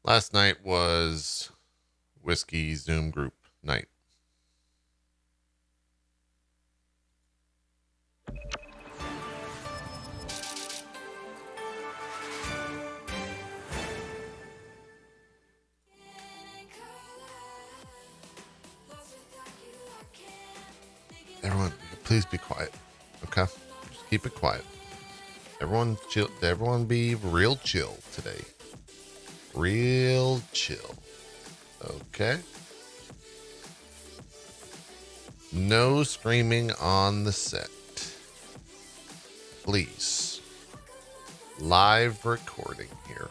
Last night was Whiskey Zoom group night. Everyone, please be quiet. Okay? Just keep it quiet. Everyone chill. Everyone be real chill today. Real chill. Okay? No screaming on the set. Please. Live recording here.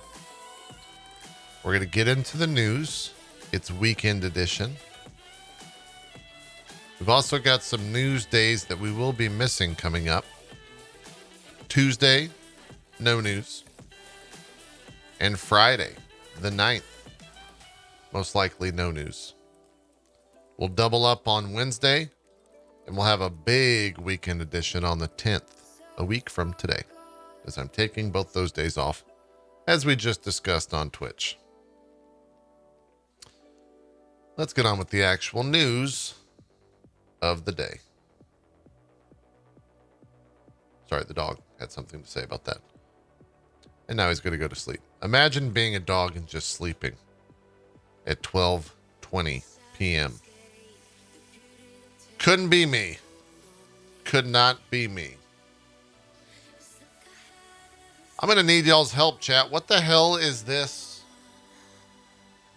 We're going to get into the news. It's weekend edition. We've also got some news days that we will be missing coming up. Tuesday, no news. And Friday, the 9th, most likely no news. We'll double up on Wednesday, and we'll have a big weekend edition on the 10th, a week from today, as I'm taking both those days off, as we just discussed on Twitch. Let's get on with the actual news of the day. Sorry, the dog had something to say about that. And now he's going to go to sleep. Imagine being a dog and just sleeping at 12:20 p.m. Couldn't be me. Could not be me. I'm going to need y'all's help, chat. What the hell is this?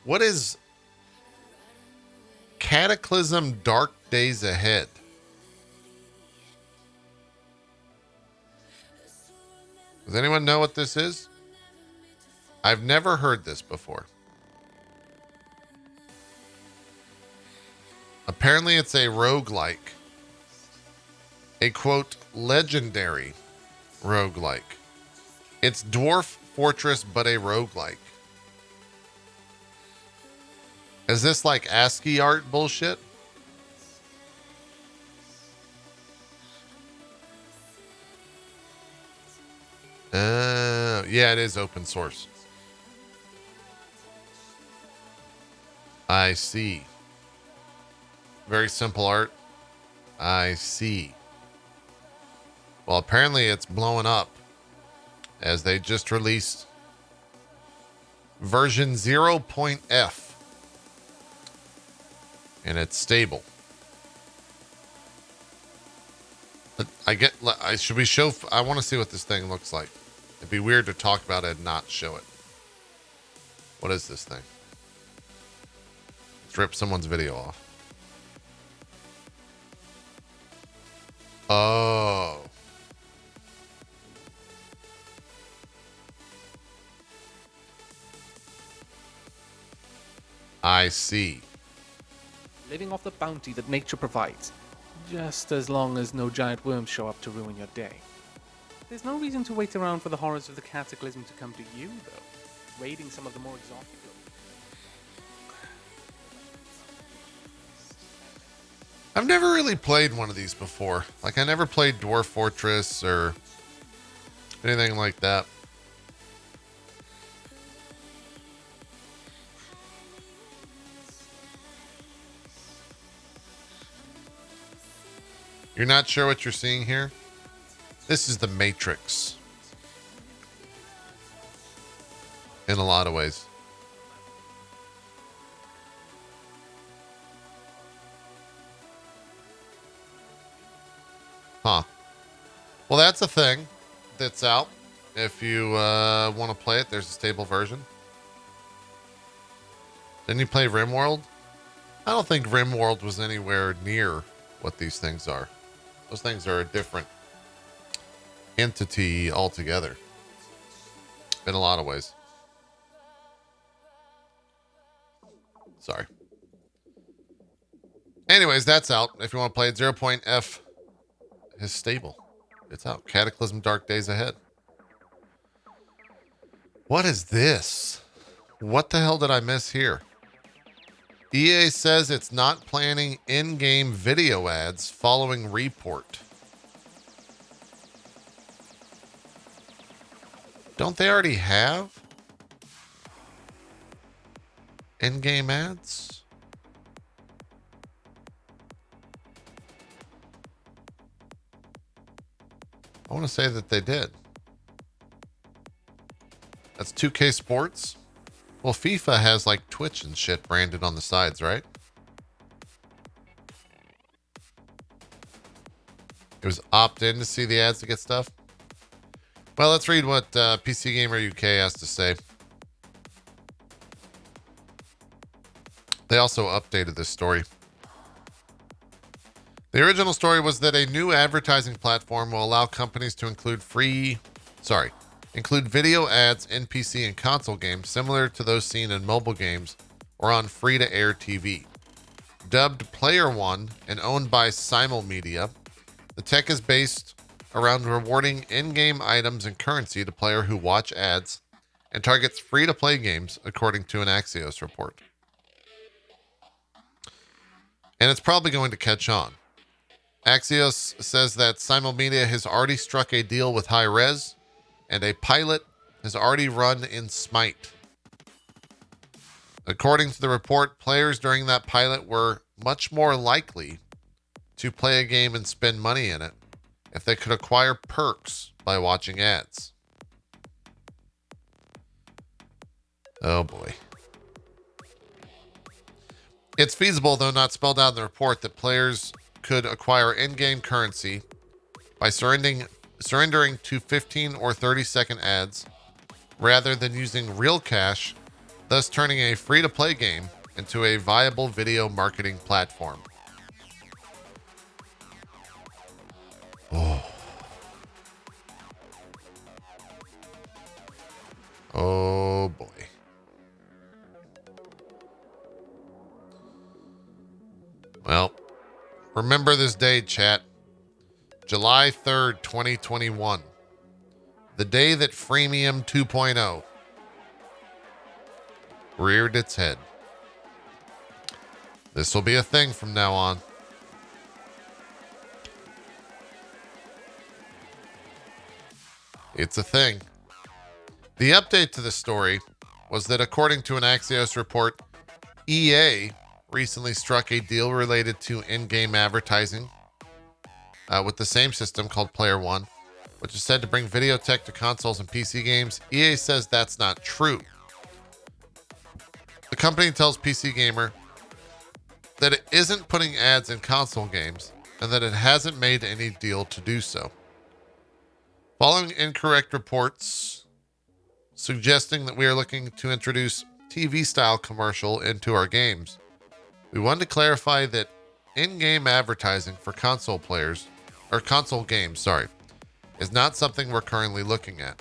What is Cataclysm Dark Days Ahead? Does anyone know what this is? I've never heard this before. Apparently it's a roguelike. A quote, legendary roguelike. It's Dwarf Fortress, but a roguelike. Is this like ASCII art bullshit? Yeah, it is open source. I see. Very simple art. I see. Well, apparently it's blowing up as they just released version 0.f. And it's stable. Should we show? I want to see what this thing looks like. It'd be weird to talk about it and not show it. What is this thing? Let's rip someone's video off. Oh. I see. Living off the bounty that nature provides. Just as long as no giant worms show up to ruin your day. There's no reason to wait around for the horrors of the cataclysm to come to you, though. Raiding some of the more exotic. I've never really played one of these before. Like, I never played Dwarf Fortress or anything like that. You're not sure what you're seeing here? This is the Matrix. In a lot of ways. Huh. Well, that's a thing that's out. If you want to play it, there's a stable version. Didn't you play RimWorld? I don't think RimWorld was anywhere near what these things are. Those things are a different entity altogether. In a lot of ways. Sorry. Anyways, that's out. If you want to play it, 0.f is stable. It's out. Cataclysm Dark Days Ahead. What is this? What the hell did I miss here? EA says it's not planning in-game video ads following report. Don't they already have? in-game ads? I want to say that they did. That's 2K Sports. Well, FIFA has like Twitch and shit branded on the sides, right? It was opt-in to see the ads to get stuff. Well, let's read what PC Gamer UK has to say. They also updated this story. The original story was that a new advertising platform will allow companies to include video ads in PC and console games similar to those seen in mobile games or on free-to-air TV. Dubbed Player One and owned by SimulMedia, the tech is based around rewarding in-game items and currency to players who watch ads and targets free-to-play games, according to an Axios report. And it's probably going to catch on. Axios says that SimulMedia has already struck a deal with Hi-Rez, and a pilot has already run in Smite. According to the report, players during that pilot were much more likely to play a game and spend money in it if they could acquire perks by watching ads. Oh boy. It's feasible, though not spelled out in the report, that players could acquire in-game currency by surrendering to 15 or 30-second ads rather than using real cash, thus turning a free-to-play game into a viable video marketing platform. Oh boy. Well, remember this day, chat. July 3rd, 2021. The day that Freemium 2.0 reared its head. This will be a thing from now on. It's a thing. The update to the story was that according to an Axios report, EA recently struck a deal related to in-game advertising with the same system called Player One, which is said to bring video tech to consoles and PC games. EA says that's not true. The company tells PC Gamer that it isn't putting ads in console games and that it hasn't made any deal to do so. Following incorrect reports suggesting that we are looking to introduce TV-style commercial into our games, we wanted to clarify that in-game advertising for console games, is not something we're currently looking at,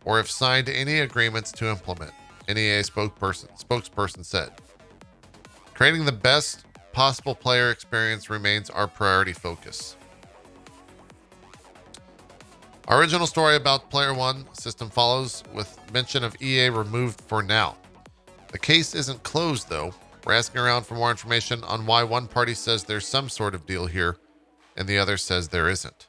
or have signed any agreements to implement, an EA spokesperson said. Creating the best possible player experience remains our priority focus. Our original story about Player One system follows with mention of EA removed for now. The case isn't closed, though. We're asking around for more information on why one party says there's some sort of deal here and the other says there isn't.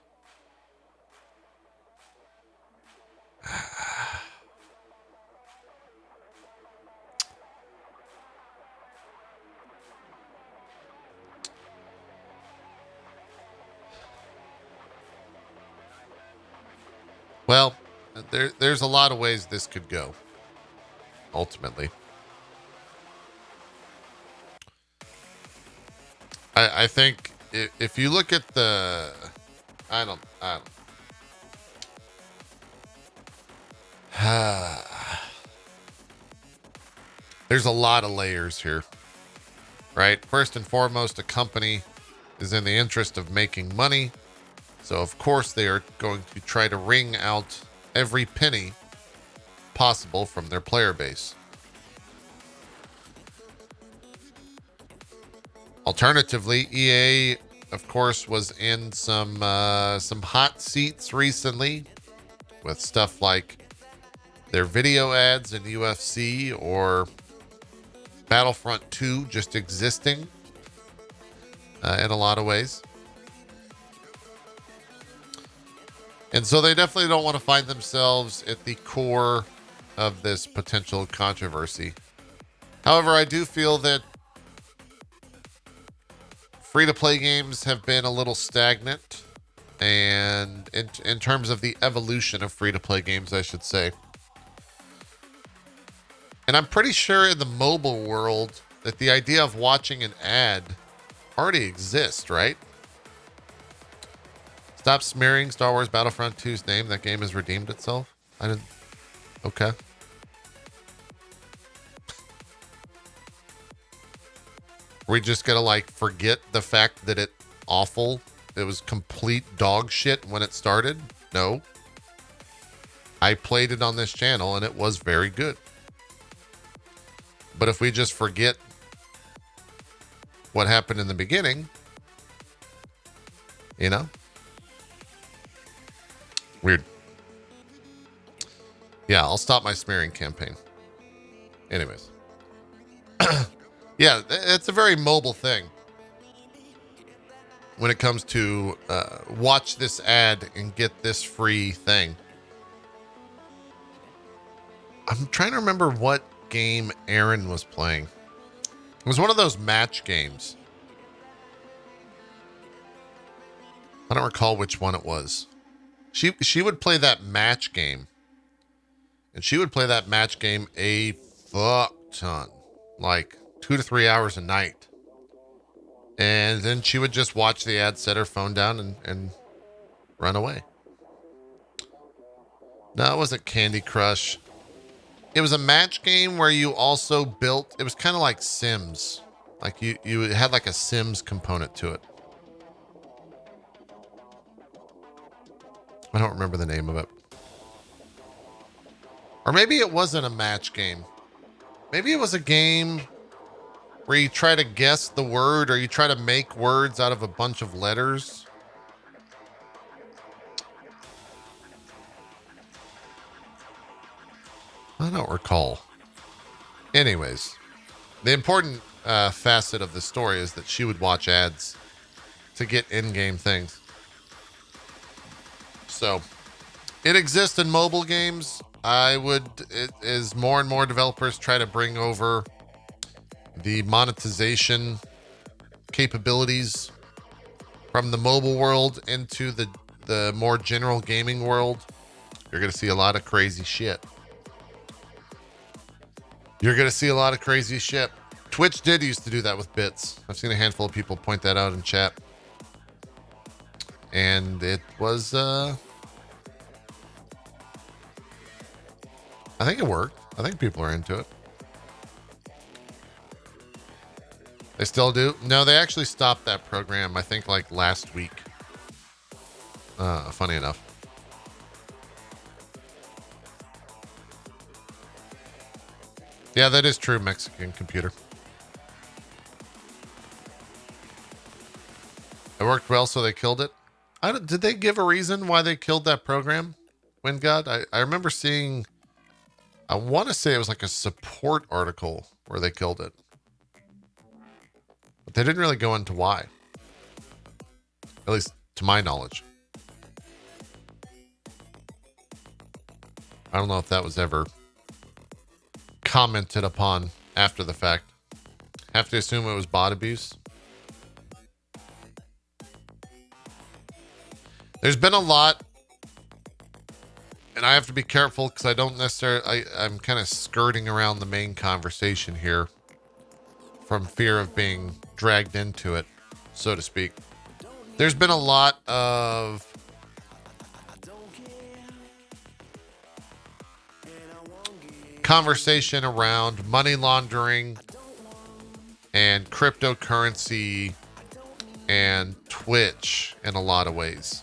Well, there's a lot of ways this could go, ultimately. I think if you look at the... I don't there's a lot of layers here, right? First and foremost, a company is in the interest of making money. So, of course, they are going to try to wring out every penny possible from their player base. Alternatively, EA, of course, was in some hot seats recently with stuff like their video ads in UFC or Battlefront 2 just existing in a lot of ways. And so they definitely don't want to find themselves at the core of this potential controversy. However, I do feel that free-to-play games have been a little stagnant, and in terms of the evolution of free-to-play games, I should say. And I'm pretty sure in the mobile world that the idea of watching an ad already exists, right? Stop smearing Star Wars Battlefront 2's name. That game has redeemed itself. I didn't. Okay. We just gotta like forget the fact that it awful. It was complete dog shit when it started. No. I played it on this channel and it was very good. But if we just forget what happened in the beginning, you know? Weird. Yeah, I'll stop my smearing campaign. Anyways. Yeah, it's a very mobile thing when it comes to watch this ad and get this free thing. I'm trying to remember what game Aaron was playing. It was one of those match games. I don't recall which one it was. She would play that match game. And she would play that match game a fuck ton. Like 2 to 3 hours a night. And then she would just watch the ad, set her phone down, and run away. No, it wasn't Candy Crush. It was a match game where you also built, it was kind of like Sims. Like you had like a Sims component to it. I don't remember the name of it. Or maybe it wasn't a match game. Maybe it was a game where you try to guess the word or you try to make words out of a bunch of letters. I don't recall. Anyways, the important facet of the story is that she would watch ads to get in-game things. So it exists in mobile games. As more and more developers try to bring over the monetization capabilities from the mobile world into the more general gaming world, you're going to see a lot of crazy shit. You're going to see a lot of crazy shit. Twitch did used to do that with bits. I've seen a handful of people point that out in chat. And it was, I think it worked. I think people are into it. They still do? No, they actually stopped that program, I think, like last week. Funny enough. Yeah, that is true, Mexican computer. It worked well, so they killed it. Did they give a reason why they killed that program? Wind God? I remember seeing, I want to say it was like a support article where they killed it. But they didn't really go into why. At least to my knowledge. I don't know if that was ever commented upon after the fact. Have to assume it was bot abuse. There's been a lot, and I have to be careful because I don't necessarily, I'm kind of skirting around the main conversation here from fear of being dragged into it, so to speak. There's been a lot of conversation around money laundering and cryptocurrency and Twitch in a lot of ways.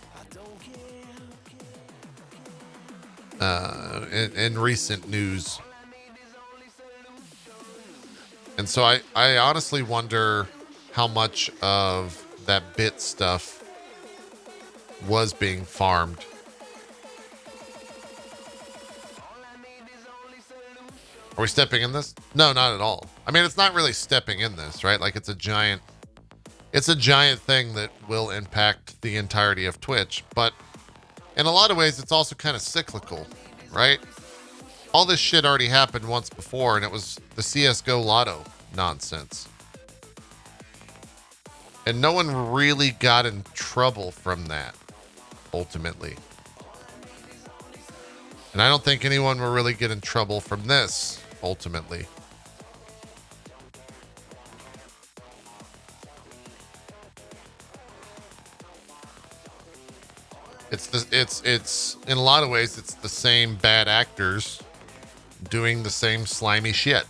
In recent news. And so I honestly wonder how much of that bit stuff was being farmed. Are we stepping in this? No, not at all. I mean, it's not really stepping in this, right? Like it's a giant thing that will impact the entirety of Twitch, but in a lot of ways, it's also kind of cyclical, right? all this shit already happened once before, and it was the CSGO Lotto nonsense. And no one really got in trouble from that, ultimately. And I don't think anyone will really get in trouble from this, ultimately. It's in a lot of ways, it's the same bad actors doing the same slimy shit.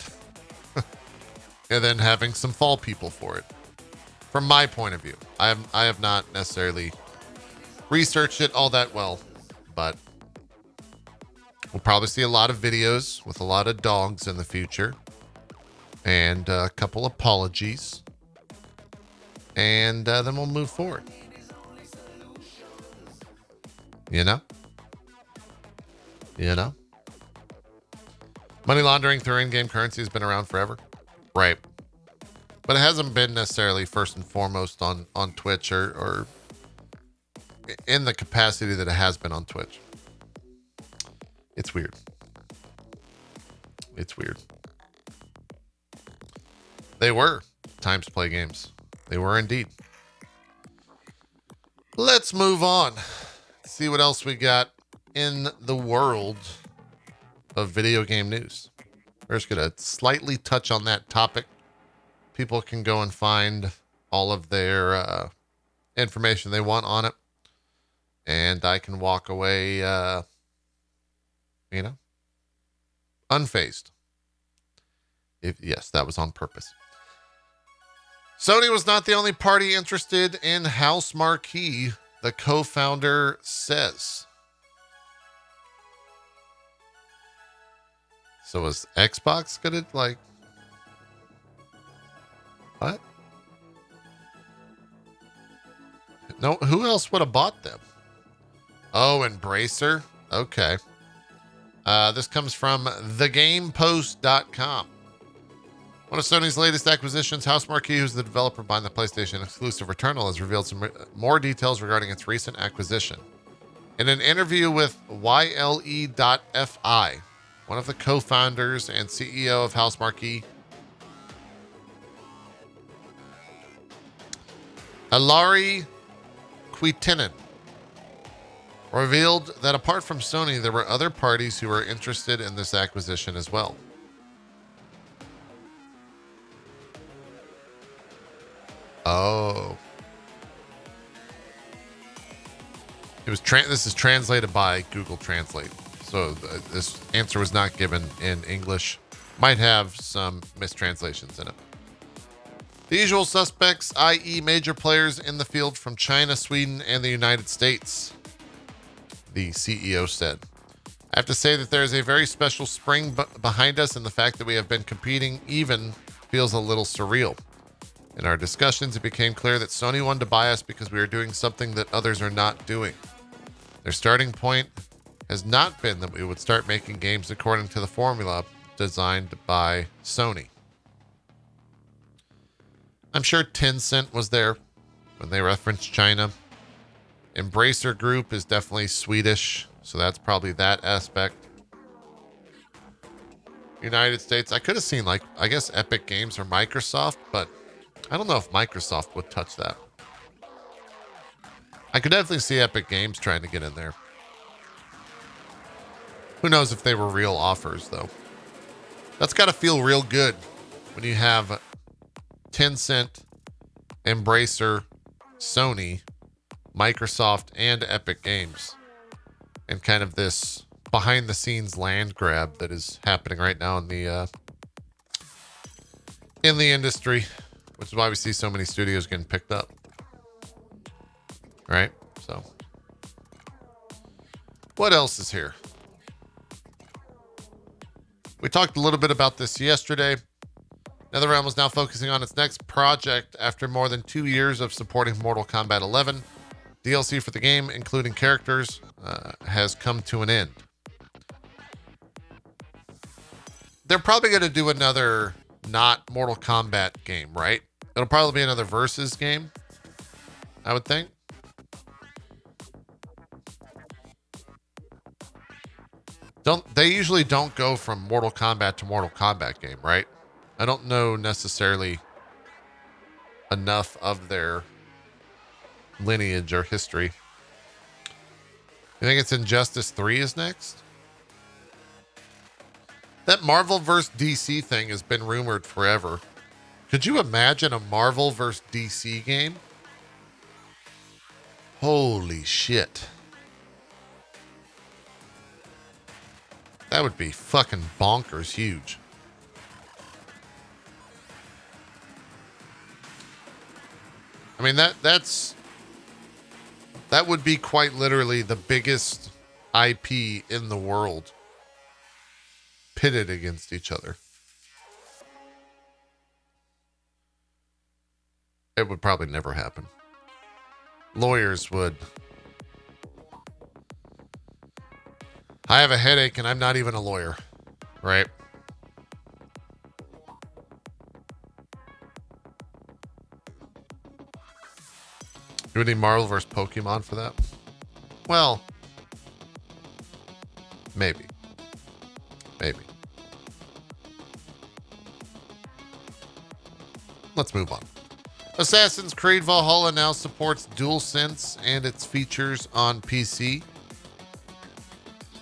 And then having some fall people for it. From my point of view, I have not necessarily researched it all that well, but we'll probably see a lot of videos with a lot of dogs in the future, and a couple apologies, and then we'll move forward. You know? Money laundering through in-game currency has been around forever. Right. But it hasn't been necessarily first and foremost on Twitch or in the capacity that it has been on Twitch. It's weird. They were times to play games. They were indeed. Let's move on. See what else we got in the world of video game news. We're just going to slightly touch on that topic. People can go and find all of their information they want on it. And I can walk away, unfazed. Yes, that was on purpose. Sony was not the only party interested in House Marquee, the co-founder says. So was Xbox gonna what? No, who else would have bought them? Oh, Embracer? Okay. This comes from thegamepost.com. One of Sony's latest acquisitions, House Marquee, who's the developer behind the PlayStation exclusive Returnal, has revealed some more details regarding its recent acquisition. In an interview with YLE.fi, one of the co-founders and CEO of House Marquee, Alari Kuitinen, revealed that apart from Sony, there were other parties who were interested in this acquisition as well. Oh. This is translated by Google Translate. So this answer was not given in English. Might have some mistranslations in it. The usual suspects, i.e. major players in the field from China, Sweden, and the United States, the CEO said. I have to say that there is a very special spring behind us, and the fact that we have been competing even feels a little surreal. In our discussions, it became clear that Sony wanted to buy us because we are doing something that others are not doing. Their starting point has not been that we would start making games according to the formula designed by Sony. I'm sure Tencent was there when they referenced China. Embracer Group is definitely Swedish, so that's probably that aspect. United States, I could have seen I guess Epic Games or Microsoft, but I don't know if Microsoft would touch that. I could definitely see Epic Games trying to get in there. Who knows if they were real offers, though. That's got to feel real good when you have Tencent, Embracer, Sony, Microsoft, and Epic Games. And kind of this behind-the-scenes land grab that is happening right now in the industry. Which is why we see so many studios getting picked up. Right? So. What else is here? We talked a little bit about this yesterday. Netherrealms is now focusing on its next project after more than 2 years of supporting Mortal Kombat 11. DLC for the game, including characters, has come to an end. They're probably going to do another not Mortal Kombat game, right? It'll probably be another versus game, I would think. They usually don't go from Mortal Kombat to Mortal Kombat game, right? I don't know necessarily enough of their lineage or history. You think it's Injustice 3 is next? That Marvel vs. DC thing has been rumored forever. Could you imagine a Marvel vs. DC game? Holy shit. That would be fucking bonkers huge. I mean, that would be quite literally the biggest IP in the world pitted against each other. It would probably never happen. Lawyers would. I have a headache and I'm not even a lawyer, right? Do we need Marvel vs. Pokemon for that? Well, maybe. Maybe. Let's move on. Assassin's Creed Valhalla now supports DualSense and its features on PC.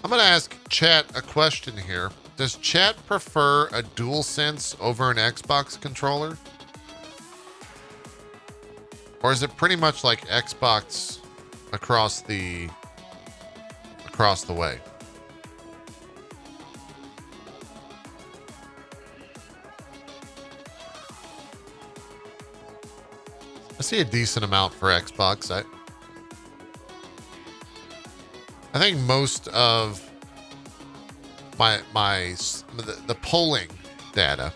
I'm going to ask chat a question here. Does chat prefer a DualSense over an Xbox controller? Or is it pretty much like Xbox across the way? I see a decent amount for Xbox. I think most of the polling data,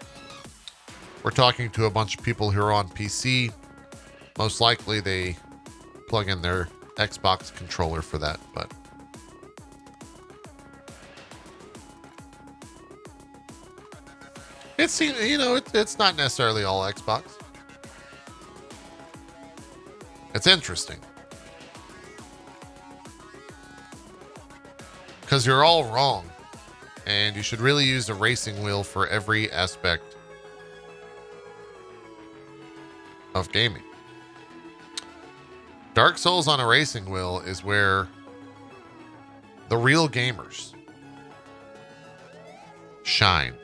we're talking to a bunch of people who are on PC. Most likely they plug in their Xbox controller for that, but it seems, it's not necessarily all Xbox. It's interesting. Because you're all wrong. And you should really use a racing wheel for every aspect of gaming. Dark Souls on a racing wheel is where the real gamers shine.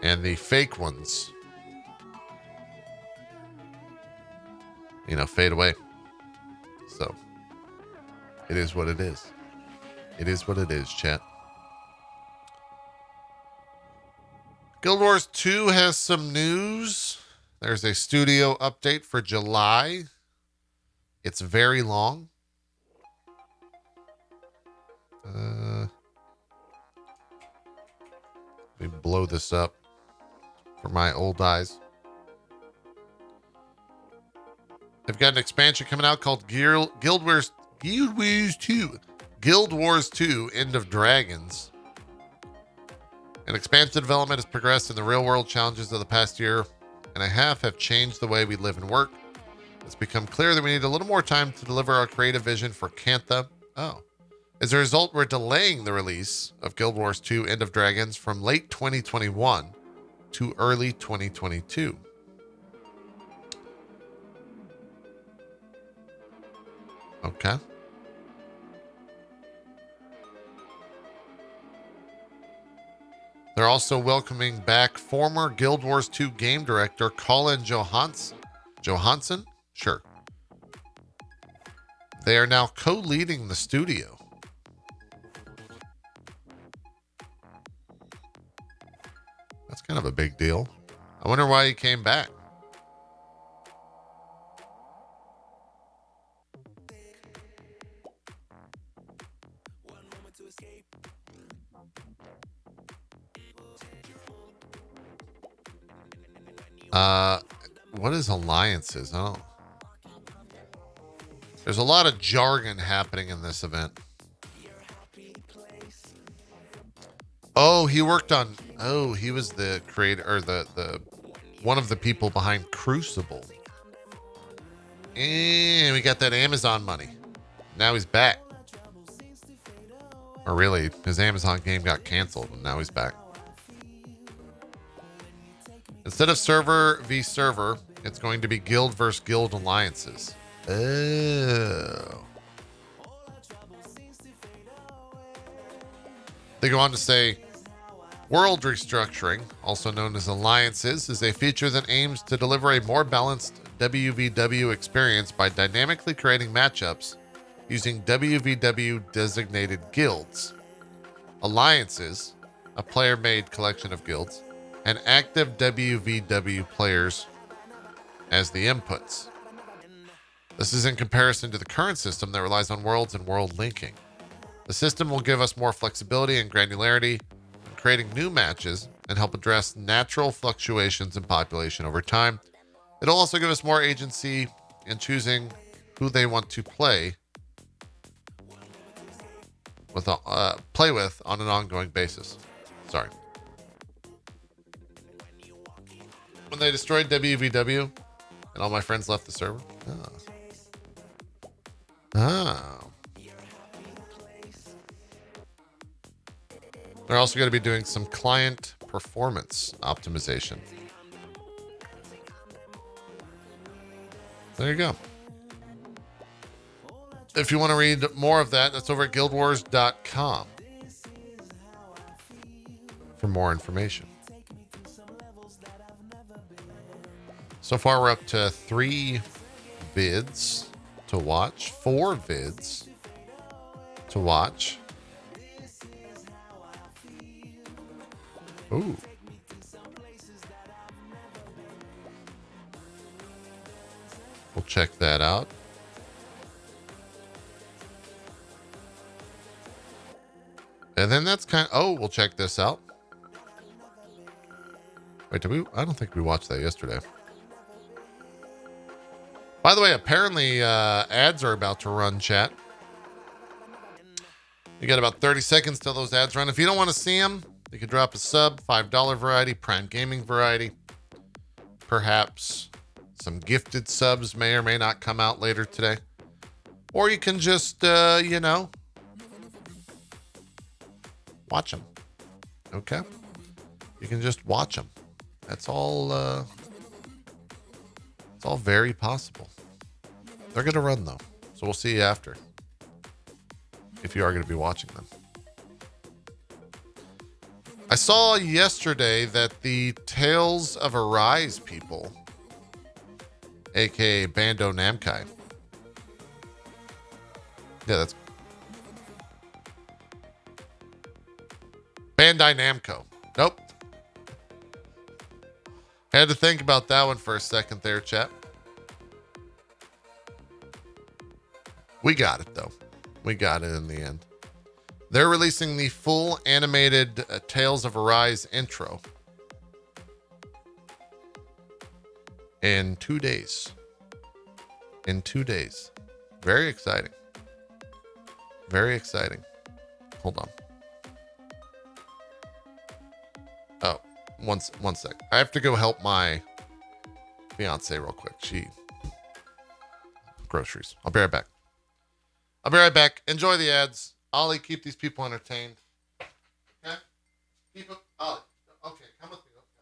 And the fake ones, fade away. So, it is what it is. It is what it is, chat. Guild Wars 2 has some news. There's a studio update for July. It's very long. Let me blow this up for my old eyes. They've got an expansion coming out called Guild Wars 2. Guild Wars 2 End of Dragons. An expansion development has progressed in the real-world challenges of the past year and a half have changed the way we live and work. It's become clear that we need a little more time to deliver our creative vision for Cantha. As a result, we're delaying the release of Guild Wars 2 End of Dragons from late 2021 to early 2022. Okay. They're also welcoming back former Guild Wars 2 game director Colin Johansson? Sure. They are now co-leading the studio. That's kind of a big deal. I wonder why he came back. What is alliances? There's a lot of jargon happening in this event. Oh, he was the creator, or the one of the people behind Crucible. And we got that Amazon money. Now he's back. Or really, his Amazon game got canceled and now he's back. Instead of server v server, it's going to be guild versus guild alliances. Oh. They go on to say, world restructuring, also known as alliances, is a feature that aims to deliver a more balanced WVW experience by dynamically creating matchups using WVW designated guilds. Alliances, a player-made collection of guilds, and active WVW players as the inputs. This is in comparison to the current system that relies on worlds and world linking. The system will give us more flexibility and granularity in creating new matches and help address natural fluctuations in population over time. It'll also give us more agency in choosing who they want to play with on an ongoing basis. Sorry. When they destroyed WVW and all my friends left the server. Oh. They're also going to be doing some client performance optimization. There you go. If you want to read more of that, that's over at guildwars.com for more information. So far, we're up to 3 vids to watch, 4 vids to watch. Ooh. We'll check that out. And then that's we'll check this out. Wait, I don't think we watched that yesterday. By the way, apparently ads are about to run, chat. You got about 30 seconds till those ads run. If you don't want to see them, you could drop a sub, $5 variety, Prime Gaming variety. Perhaps some gifted subs may or may not come out later today. Or you can just, watch them. Okay? You can just watch them. That's all, it's all very possible. They're going to run, though. So we'll see you after. If you are going to be watching them. I saw yesterday that the Tales of Arise people, aka Bando Namkai. Yeah, that's Bandai Namco. Nope. Had to think about that one for a second there, chat. We got it, though. We got it in the end. They're releasing the full animated Tales of Arise intro in 2 days. In 2 days. Very exciting. Very exciting. Hold on. Oh, one sec. I have to go help my fiance real quick. Groceries. I'll be right back. Enjoy the ads. Ollie, keep these people entertained. Okay? Keep it. Ollie. Okay, come with me. Let's go.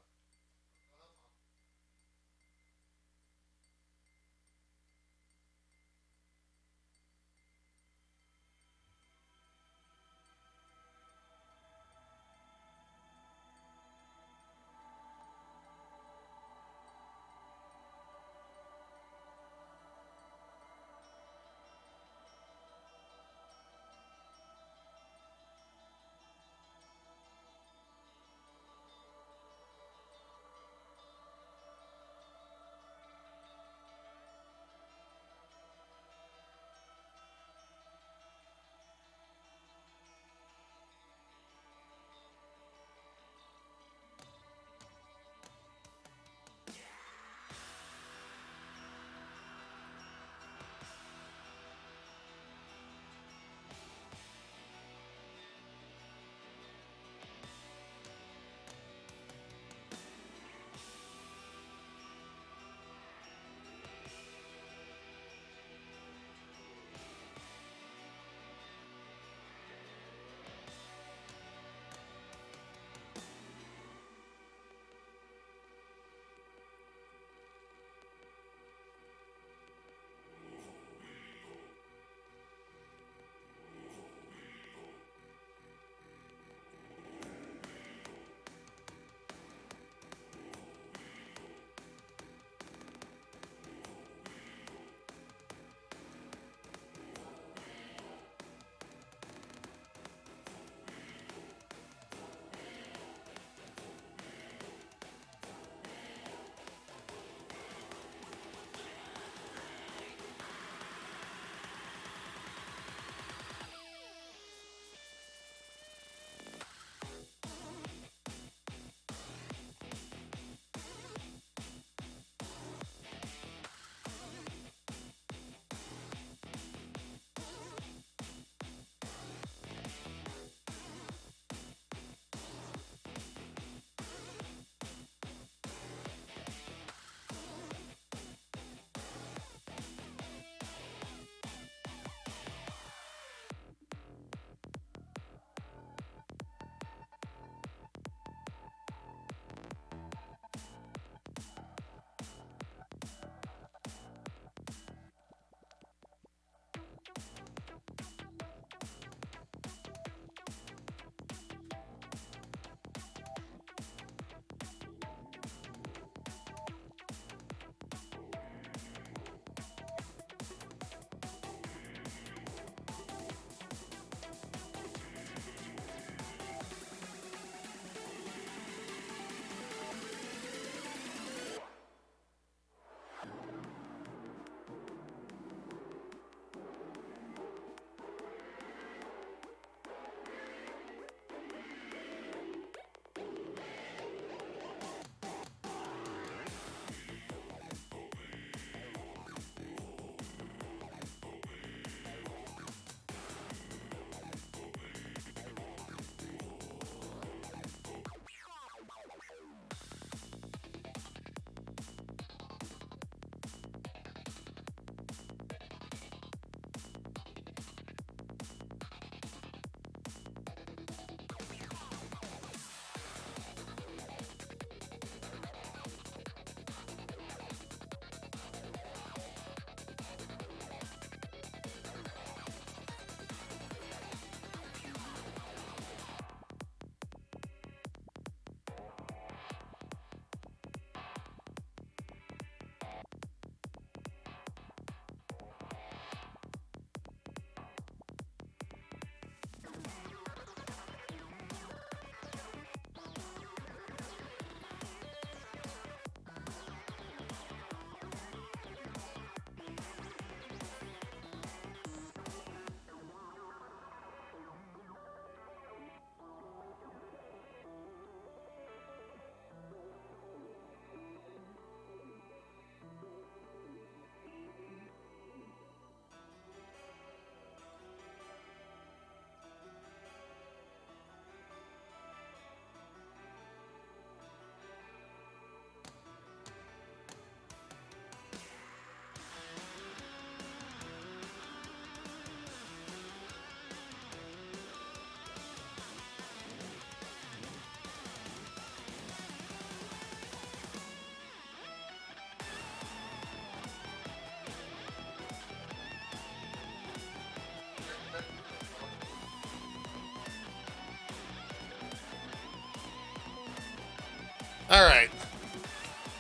All right.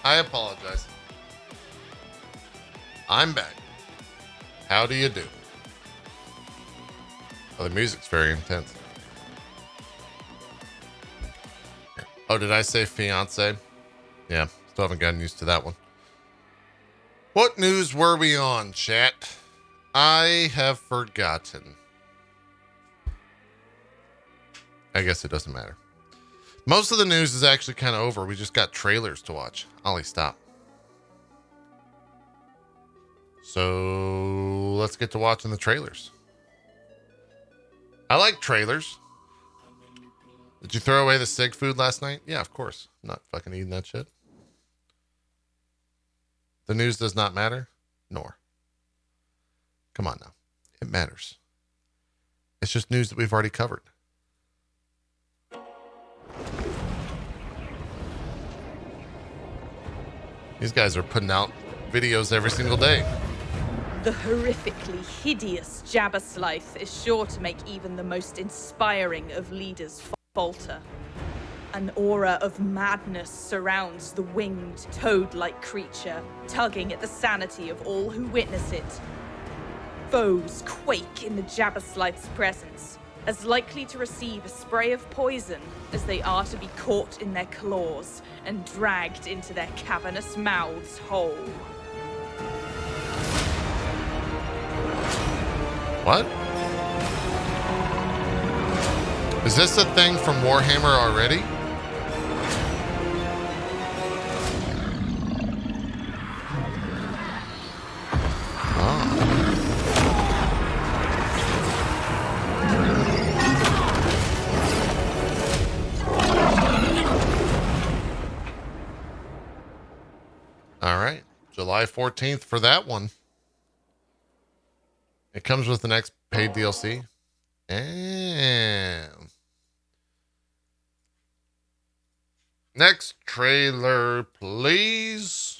I apologize. I'm back. How do you do? Oh, the music's very intense. Oh, did I say fiance? Yeah, still haven't gotten used to that one. What news were we on, chat? I have forgotten. I guess it doesn't matter. Most of the news is actually kind of over. We just got trailers to watch. Ollie, stop. So let's get to watching the trailers. I like trailers. Did you throw away the SIG food last night? Yeah, of course. I'm not fucking eating that shit. The news does not matter? Nor. Come on now. It matters. It's just news that we've already covered. These guys are putting out videos every single day. The horrifically hideous Jabba Slice is sure to make even the most inspiring of leaders falter. An aura of madness surrounds the winged, toad-like creature, tugging at the sanity of all who witness it. Foes quake in the Jabba Slice's presence, as likely to receive a spray of poison as they are to be caught in their claws and dragged into their cavernous mouths whole. What? Is this a thing from Warhammer already? All right, July 14th for that one. It comes with the next paid DLC. And next trailer, please.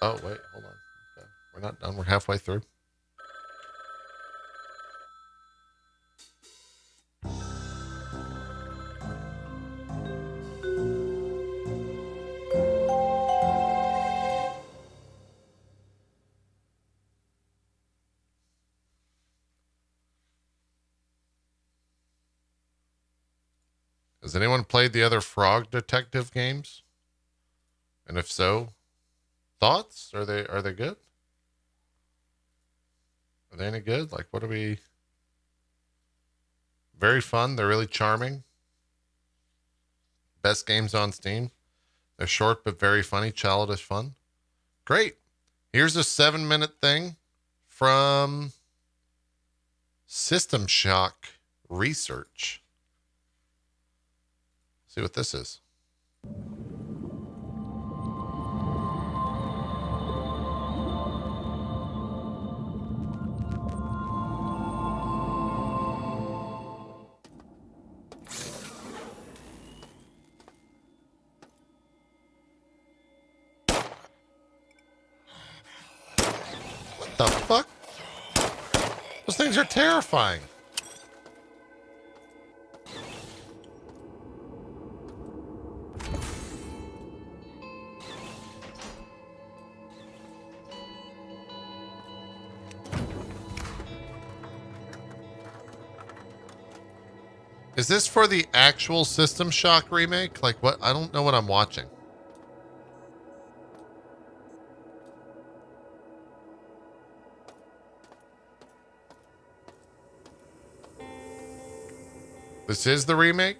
Oh, wait, hold on. Okay. We're not done. We're halfway through. Has anyone played the other Frog Detective games? And if so, thoughts? Are they good? Are they any good? Like, what are we? Very fun. They're really charming. Best games on Steam. They're short but very funny, childish fun. Great. Here's a 7-minute thing from System Shock Research. See what this is. What the fuck? Those things are terrifying. Is this for the actual System Shock remake? Like what? I don't know what I'm watching. This is the remake?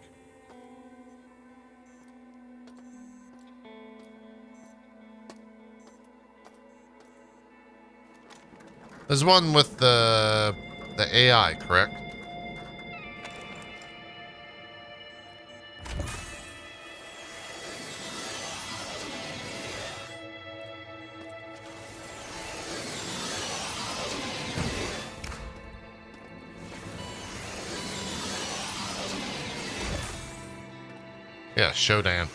There's one with the the AI, correct? Yeah, Shodan.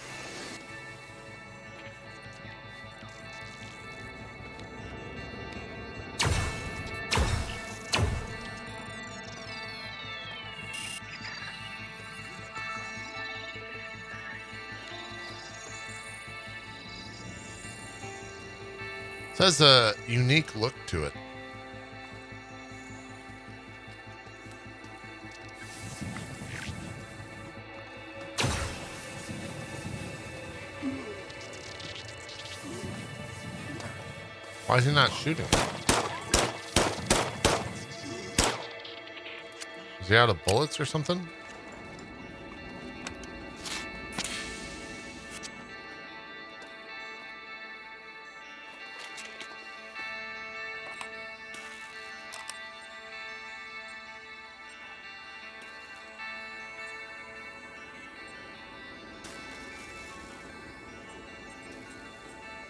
It has a unique look to it. Why is he not shooting? Is he out of bullets or something?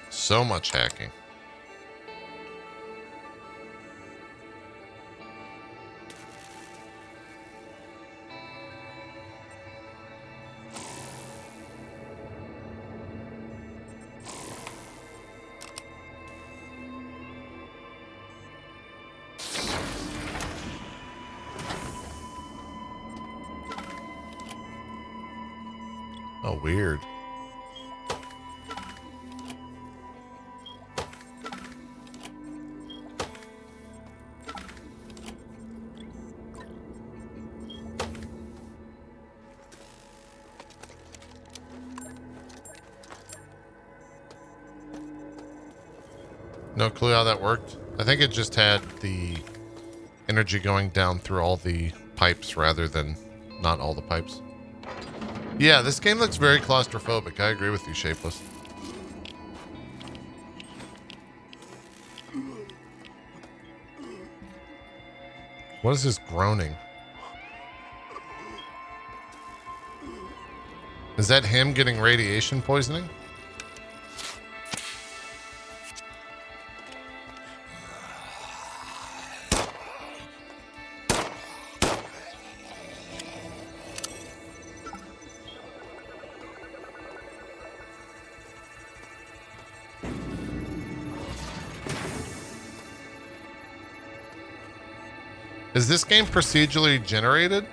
So much hacking. Oh, weird. No clue how that worked. I think it just had the energy going down through all the pipes rather than not all the pipes. Yeah, this game looks very claustrophobic. I agree with you, Shapeless. What is this groaning? Is that him getting radiation poisoning? Is this game procedurally generated?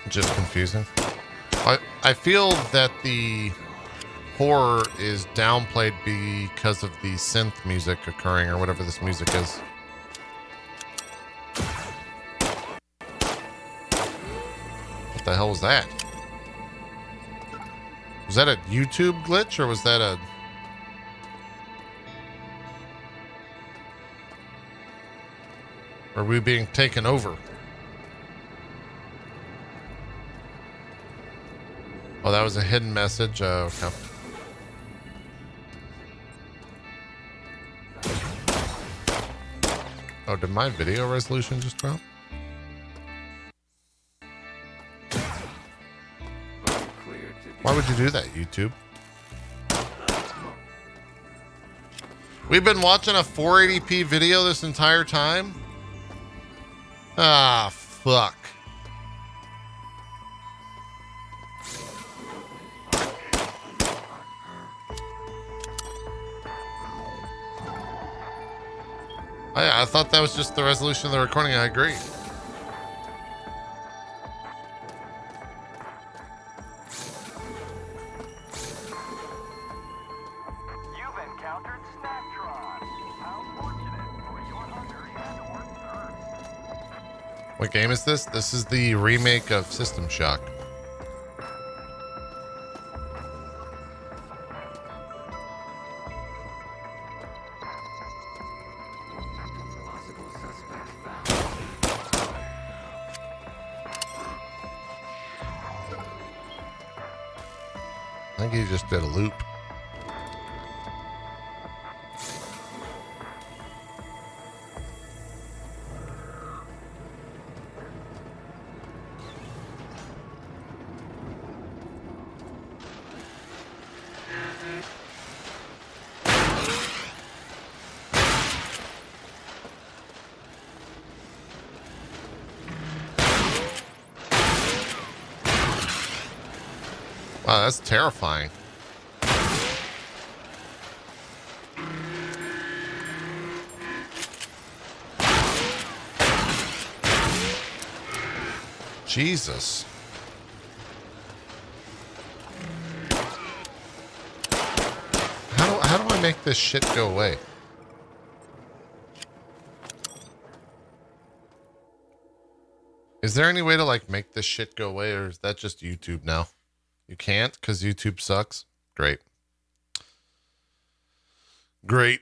Just confusing. I feel that the horror is downplayed because of the synth music occurring or whatever this music is. What the hell was that? Was that a YouTube glitch or was that a... Are we being taken over? Oh, that was a hidden message. Okay. Oh, did my video resolution just drop? Why would you do that, YouTube? We've been watching a 480p video this entire time? Ah, fuck. I thought that was just the resolution of the recording. I agree. What game is this? This is the remake of System Shock. I think he just did a loop. Wow, that's terrifying. Jesus. How do I make this shit go away? Is there any way to like make this shit go away, or is that just YouTube now? You can't because YouTube sucks? Great. Great.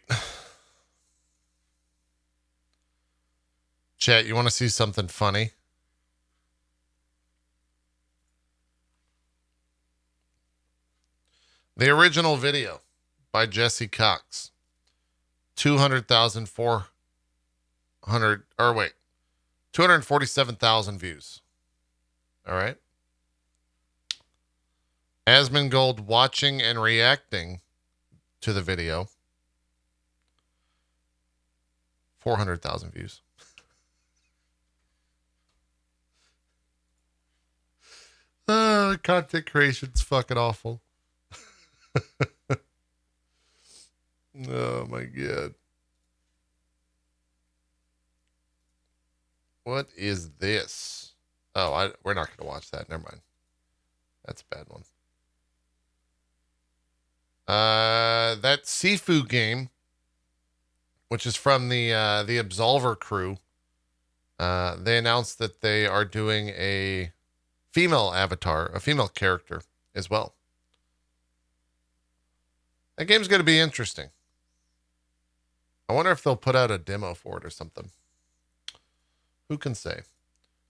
Chat, you want to see something funny? The original video by Jesse Cox. 247,000 views. All right. Asmongold watching and reacting to the video. 400,000 views. Content creation's fucking awful. Oh my God. What is this? Oh, we're not going to watch that. Never mind. That's a bad one. That Sifu game, which is from the Absolver crew, they announced that they are doing a female avatar, a female character as well. That game's going to be interesting. I wonder if they'll put out a demo for it or something. Who can say?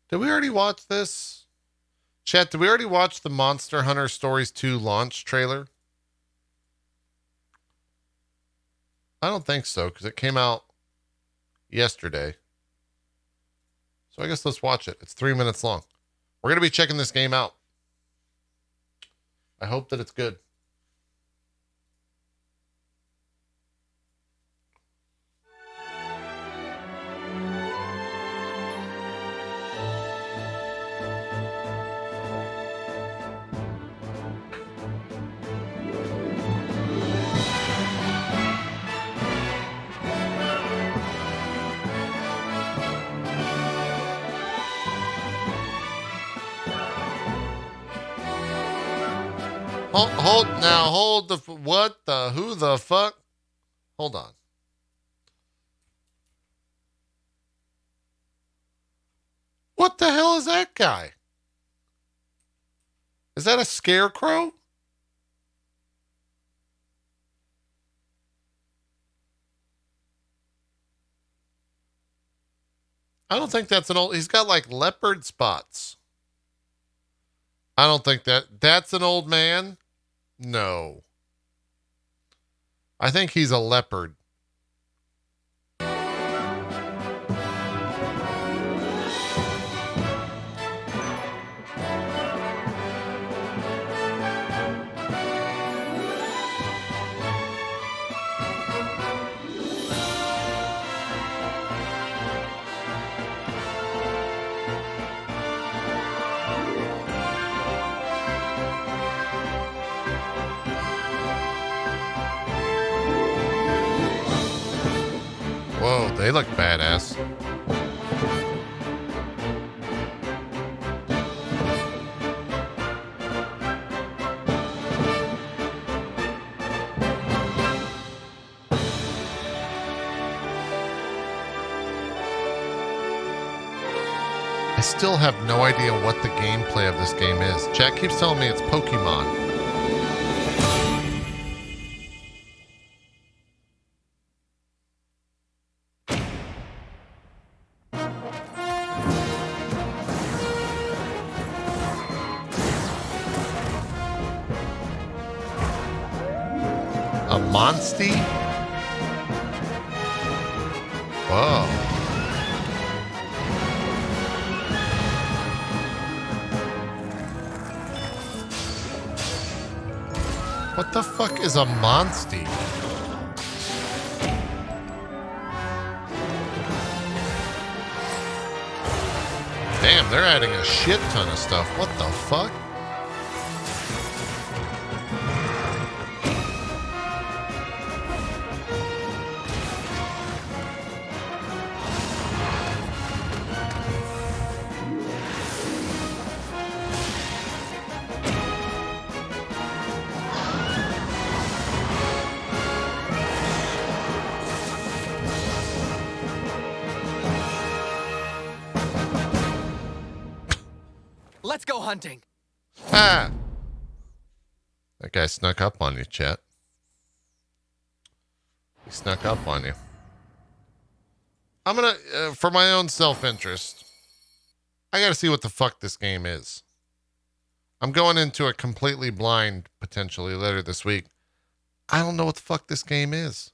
Did we already watch this? Chat, did we already watch the Monster Hunter Stories 2 launch trailer? I don't think so, because it came out yesterday. So I guess let's watch it. It's 3 minutes long. We're going to be checking this game out. I hope that it's good. Who the fuck? Hold on. What the hell is that guy? Is that a scarecrow? I don't think that's an old, he's got like leopard spots. I don't think that's an old man. No. I think he's a leopard. Whoa, they look badass. I still have no idea what the gameplay of this game is. Jack keeps telling me it's Pokemon. A monstie? Whoa. What the fuck is a monstie? Damn, they're adding a shit ton of stuff. What the fuck? Let's go hunting. Ah! That guy snuck up on you, chat. He snuck up on you. I'm gonna, for my own self-interest, I gotta see what the fuck this game is. I'm going into it completely blind, potentially, later this week. I don't know what the fuck this game is.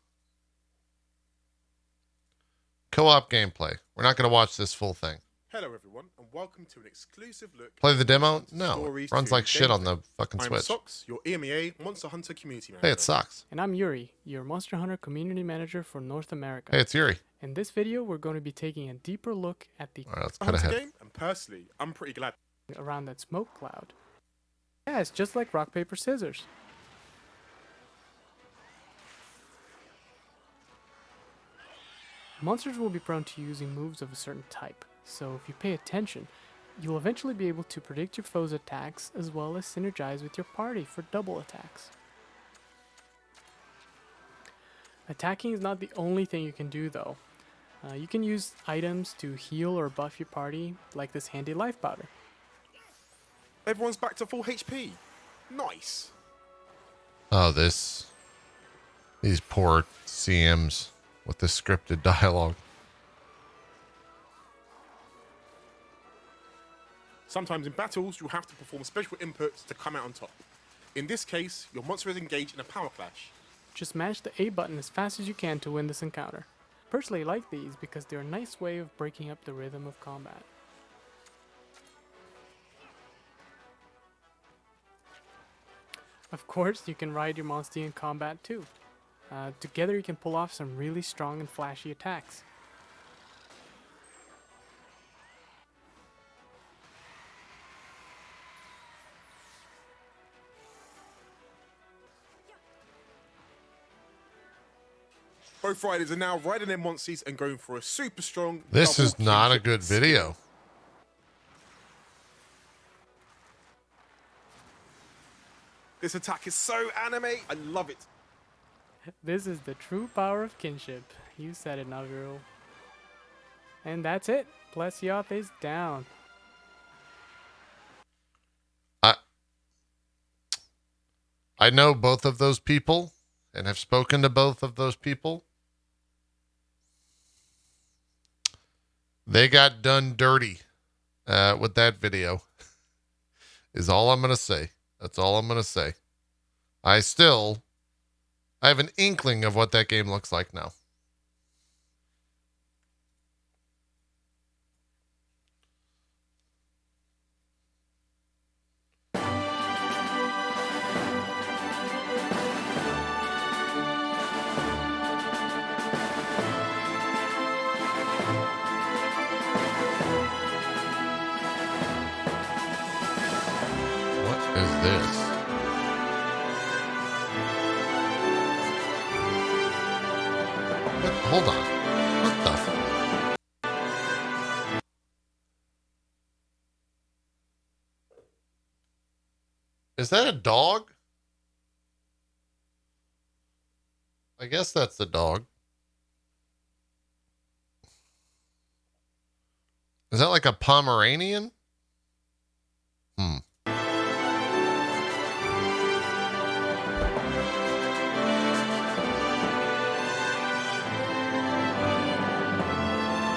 Co-op gameplay. We're not gonna watch this full thing. Hello everyone, and welcome to an exclusive look. Play the demo? No. Stories Runs to like shit on gameplay. the fucking I'm Switch. Sox, your EMEA Monster Hunter community manager. Hey, it sucks. And I'm Yuri, your Monster Hunter Community Manager for North America. Hey, it's Yuri. In this video, we're going to be taking a deeper look at the All right, let's cut Hunter ahead. game, and personally, I'm pretty glad. around that smoke cloud. Yeah, it's just like rock, paper, scissors. Monsters will be prone to using moves of a certain type, so if you pay attention, you'll eventually be able to predict your foe's attacks as well as synergize with your party for double attacks. Attacking is not the only thing you can do though. You can use items to heal or buff your party, like this handy life powder. Everyone's back to full HP. Nice. Oh, these poor CMs with the scripted dialogue. Sometimes in battles, you'll have to perform special inputs to come out on top. In this case, your monster is engaged in a power clash. Just mash the A button as fast as you can to win this encounter. Personally, I like these because they're a nice way of breaking up the rhythm of combat. Of course, you can ride your monster in combat too. Together you can pull off some really strong and flashy attacks. Both riders are now riding their monsters and going for a super strong. This double is not a kill good skill. video. This attack is so anime. I love it. This is the true power of kinship. You said it, Naviru. And that's it. Plesioth is down. I know both of those people and have spoken to both of those people. They got done dirty with that video is all I'm going to say. That's all I'm going to say. I have an inkling of what that game looks like now. What is this? What? Hold on. What the Is that a dog? I guess that's the dog. Is that like a Pomeranian?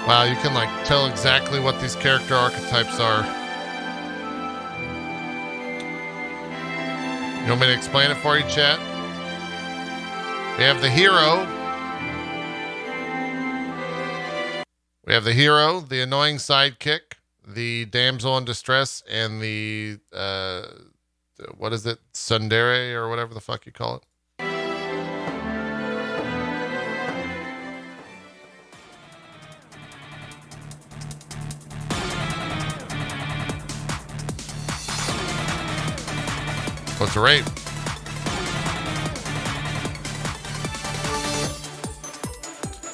Wow, you can like tell exactly what these character archetypes are. You want me to explain it for you, chat? We have the hero. We have the hero, the annoying sidekick, the damsel in distress, and the, what is it? Tsundere or whatever the fuck you call it. What's a rape?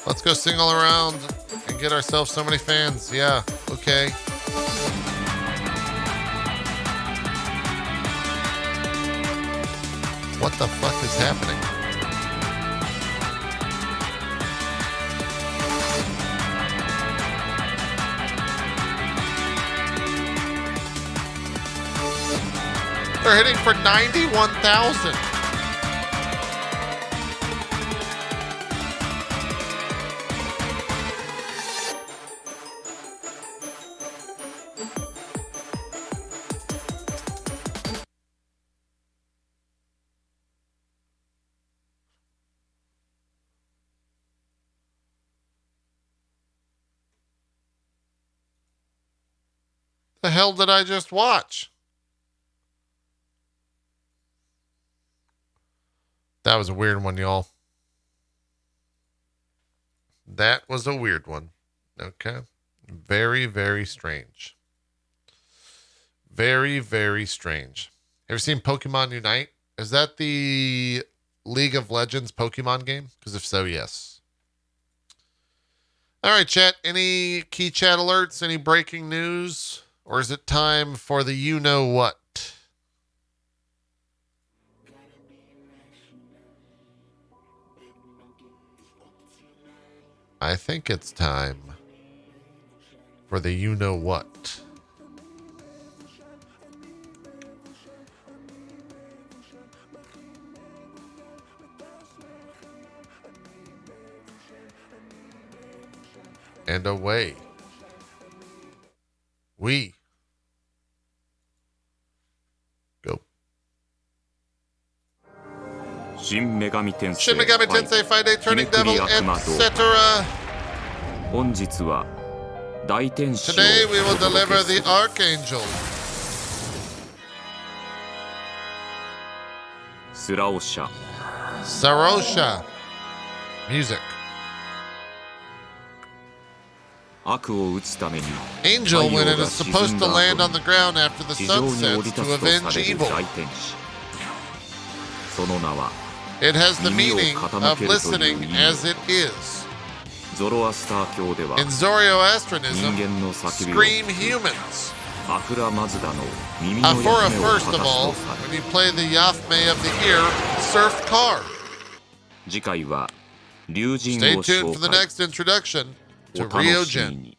Let's go sing all around and get ourselves so many fans. Yeah, okay. What the fuck is happening? They're hitting for 91,000. The hell did I just watch? That was a weird one, y'all. That was a weird one. Okay. Very, very strange. Very, very strange. Have you seen Pokemon Unite? Is that the League of Legends Pokemon game? Because if so, yes. All right, chat. Any key chat alerts? Any breaking news? Or is it time for the you-know-what? I think it's time for the you-know-what. And away we go. Shin Megami Tensei 5-Day Turning Devil, etc. Today we will deliver the Archangel. Sarosha. Music. Angel, when it is supposed to land on the ground after the sun sets to avenge evil. It has the meaning of listening as it is. In Zoroastrianism, scream humans. Afura, first of all, when you play the Yafme of the Ear, surf car. Stay tuned for the next introduction to Ryojin.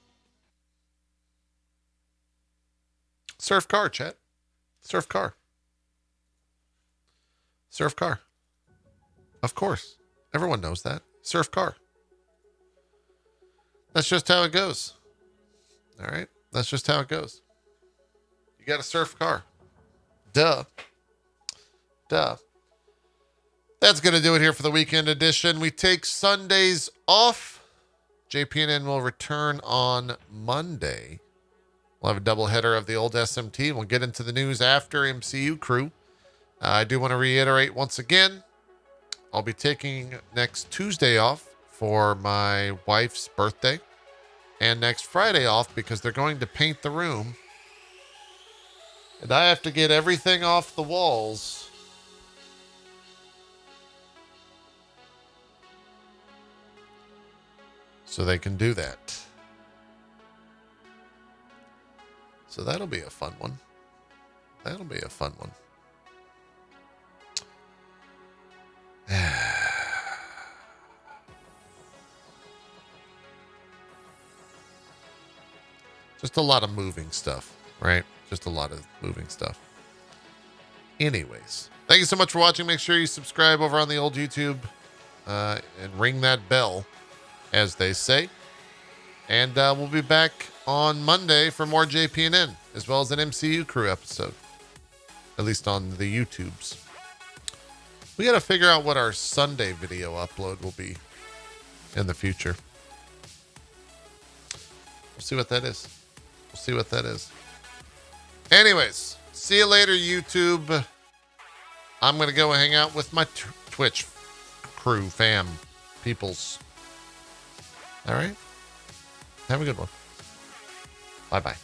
Surf car, chat. Surf car. Surf car. Of course. Everyone knows that. Surf car. That's just how it goes. All right? That's just how it goes. You got a surf car. Duh. Duh. That's going to do it here for the weekend edition. We take Sundays off. JPNN will return on Monday. We'll have a doubleheader of the old SMT. We'll get into the news after MCU Crew. I do want to reiterate once again, I'll be taking next Tuesday off for my wife's birthday and next Friday off because they're going to paint the room. And I have to get everything off the walls so they can do that. So that'll be a fun one. That'll be a fun one. Just a lot of moving stuff, right? Just a lot of moving stuff. Anyways, thank you so much for watching. Make sure you subscribe over on the old YouTube and ring that bell, as they say. And we'll be back on Monday for more JPNN, as well as an MCU Crew episode, at least on the YouTubes. We got to figure out what our Sunday video upload will be in the future. We'll see what that is. We'll see what that is. Anyways, see you later, YouTube. I'm going to go hang out with my Twitch crew, fam, peoples. All right. Have a good one. Bye-bye.